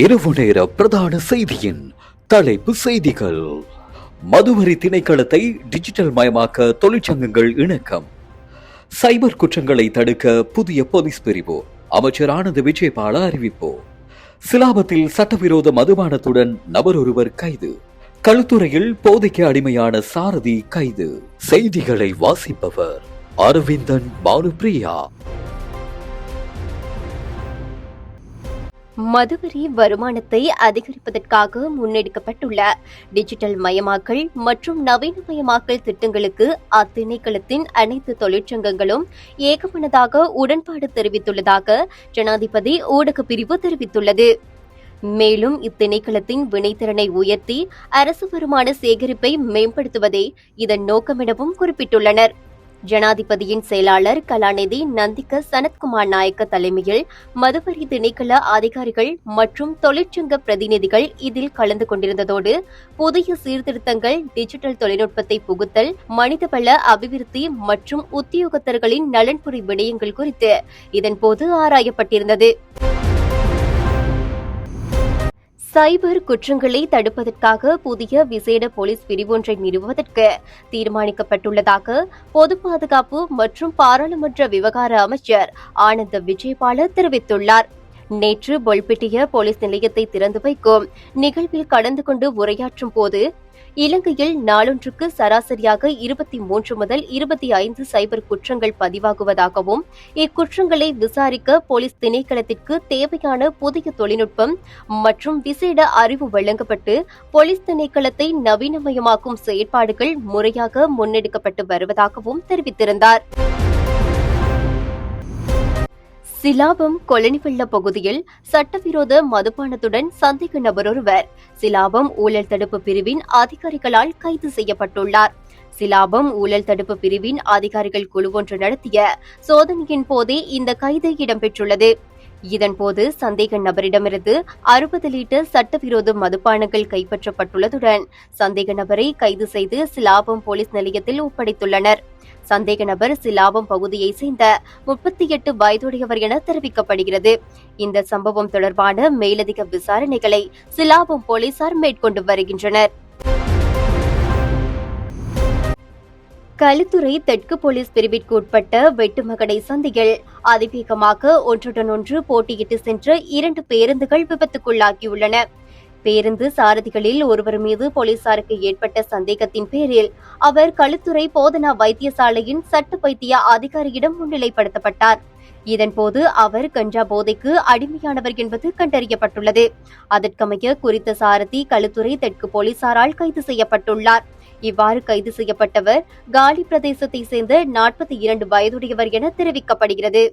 இரவு நேர பிரதான செய்தியின் தலைப்பு செய்திகள். மதுவரி திணைக்களத்தை டிஜிட்டல் மயமாக்க தொழிற்சங்கங்கள் இணக்கம். சைபர் குற்றங்களை தடுக்க புதிய போலீஸ் பிரிவு. அமைச்சர் ஆனந்த் விஜயபால அறிவிப்பு. சிலாபத்தில் சட்டவிரோத மதுபானத்துடன் நபர் ஒருவர் கைது. களுத்துறையில் போதைக்கு அடிமையான சாரதி கைது. செய்திகளை வாசிப்பவர் அரவிந்தன் பானுப்பிரியா. மதுவரி வருமானத்தை அதிகரிப்பதற்காக முன்னெடுக்கப்பட்டுள்ள டிஜிட்டல் மயமாக்கல் மற்றும் நவீனமயமாக்கல் திட்டங்களுக்கு அத்திணைக்களத்தின் அனைத்து தொழிற்சங்கங்களும் ஏகமனதாக உடன்பாடு தெரிவித்துள்ளதாக ஜனாதிபதி ஊடகப் பிரிவு தெரிவித்துள்ளது. மேலும் இத்திணைக்களத்தின் வினைத்திறனை உயர்த்தி அரசு வருமான சேகரிப்பை மேம்படுத்துவதே இதன் நோக்கமெனவும் குறிப்பிட்டுள்ளனர். ஜனாதிபதியின் செயலாளர் கலாநிதி நந்திக சனத்குமார் நாயக்க தலைமையில் மதுவரி திணைக்கள அதிகாரிகள் மற்றும் தொழிற்சங்க பிரதிநிதிகள் இதில் கலந்து கொண்டிருந்ததோடு புதிய சீர்திருத்தங்கள், டிஜிட்டல் தொழில்நுட்பத்தை புகுத்தல், மனிதவள அபிவிருத்தி மற்றும் உத்தியோகத்தர்களின் நலன்புரி விடயங்கள் குறித்து இதன்போது ஆராயப்பட்டிருந்தது. சைபர் குற்றங்களை தடுப்பதற்காக புதிய விசேட போலீஸ் பிரிவொன்றை நிறுவுவதற்கு தீர்மானிக்கப்பட்டுள்ளதாக பொது பாதுகாப்பு மற்றும் பாராளுமன்ற விவகார அமைச்சர் ஆனந்த் விஜயபால தெரிவித்துள்ளார். நேற்று பொல்பிட்டிய போலீஸ் நிலையத்தை திறந்து வைக்கும் நிகழ்வில் கலந்து கொண்டு உரையாற்றும் போது இலங்கையில் நாளொன்றுக்கு சராசரியாக 23 முதல் 25 சைபர் குற்றங்கள் பதிவாகுவதாகவும் இக்குற்றங்களை விசாரிக்க போலீஸ் திணைக்களத்திற்கு தேவையான புதிய தொழில்நுட்பம் மற்றும் விசேட அறிவு வழங்கப்பட்டு போலீஸ் திணைக்களத்தை நவீனமயமாக்கும் செயற்பாடுகள் முறையாக முன்னெடுக்கப்பட்டு வருவதாகவும் தெரிவித்திருந்தார். சிலாபம் கொலனிவெள்ள பகுதியில் சட்டவிரோத மதுபானத்துடன் சந்தேக நபர் ஒருவர் சிலாபம் ஊழல் தடுப்பு பிரிவின் அதிகாரிகளால் கைது செய்யப்பட்டுள்ளார். சிலாபம் ஊழல் தடுப்பு பிரிவின் அதிகாரிகள் குழுவொன்று நடத்திய சோதனையின் போதே இந்த கைது இடம்பெற்றுள்ளது. இதன்போது சந்தேக நபரிடமிருந்து 60 லிட்டர் சட்டவிரோத மதுபானங்கள் கைப்பற்றப்பட்டுள்ளதுடன் சந்தேக நபரை கைது செய்து சிலாபம் போலீஸ் நிலையத்தில் ஒப்படைத்துள்ளனர். சந்தேக நபர் சிலாபம் பகுதியைச் சேர்ந்த 38 வயதுடையவர் என தெரிவிக்கப்படுகிறது. இந்த சம்பவம் தொடர்பான மேலதிக விசாரணைகளை சிலாபம் போலீசார் மேற்கொண்டு வருகின்றனர். களுத்துறை தெற்கு போலீஸ் பிரிவிற்கு உட்பட்ட வெட்டுமகடை சந்தையில் அதிவேகமாக ஒன்றுடன் ஒன்று போட்டியிட்டு சென்ற 2 பேருந்துகள் விபத்துக்குள்ளாகியுள்ளன. பேருந்து சாரதிகளில் ஒருவர் மீது போலீசாருக்கு ஏற்பட்ட சந்தேகத்தின் பேரில் அவர் களுத்துறை போதனா வைத்தியசாலையின் சட்ட வைத்திய அதிகாரியிடம் முன்னிலைப்படுத்தப்பட்டார். இதன்போது அவர் கஞ்சா போதைக்கு அடிமையானவர் என்பது கண்டறியப்பட்டுள்ளது. அதற்கமைய குறித்த சாரதி களுத்துறை தெற்கு போலீசாரால் கைது செய்யப்பட்டுள்ளார். இவ்வாறு கைது செய்யப்பட்டவர் காலி பிரதேசத்தை சேர்ந்த 42 வயதுடையவர் என தெரிவிக்கப்படுகிறது.